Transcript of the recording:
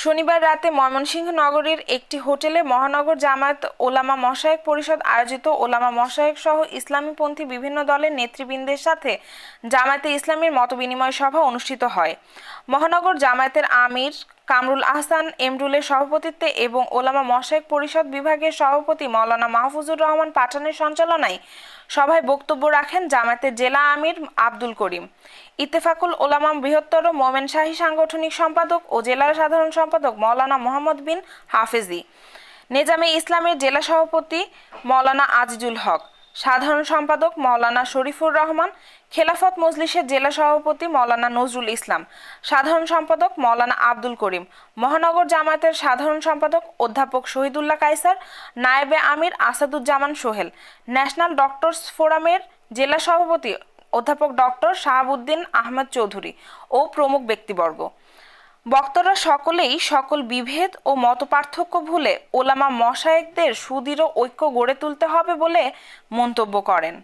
শনিবার রাতে ময়মনসিংহ নগরীর একটি হোটেলে মহানগর জামায়াত ওলামা মশায়েখ পরিষদ আয়োজিত ওলামা মশায়েখ সহ ইসলামীপন্থী বিভিন্ন দলের নেতৃবৃন্দের সাথে জামায়াতে ইসলামীর মতবিনিময় সভা অনুষ্ঠিত হয়। মহানগর জামায়াতের আমির কামরুল আহসান এমরুলের সভাপতিত্বে এবং ওলামা মশায়েখ পরিষদ বিভাগের সভাপতি মাওলানা মাহফুজুর রহমান পাঠানের সঞ্চালনায় সভায় বক্তব্য রাখেন জামায়াতের জেলা আমির আব্দুল করিম, ইত্তেফাকুল ওলামা বৃহত্তর মোমেনশাহী সাংগঠনিক সম্পাদক ও জেলার সাধারণ সম্পাদক মাওলানা মোহাম্মদ বিন হাফেজি, নেজামে ইসলামের জেলা সভাপতি মাওলানা আজিজুল হক, সাধারণ সম্পাদক মাওলানা শরীফুর রহমান, খেলাফত মজলিসের জেলা সভাপতি মাওলানা নজরুল ইসলাম, সাধারণ সম্পাদক মাওলানা আব্দুল করিম, মহানগর জামায়াতের সাধারণ সম্পাদক অধ্যাপক শহীদুল্লাহ কায়সার, নায়েবে আমির আসাদুজ্জামান সোহেল, ন্যাশনাল ডক্টরস ফোরামের জেলা সভাপতি অধ্যাপক ডক্টর শাহাবুদ্দিন আহমেদ চৌধুরী ও প্রমুখ ব্যক্তিবর্গ। বক্তারা সকলেই সকল বিভেদ ও মতপার্থক্য ভুলে ওলামা মশায়েখদের সুদৃঢ় ঐক্য গড়ে তুলতে হবে বলে মন্তব্য করেন।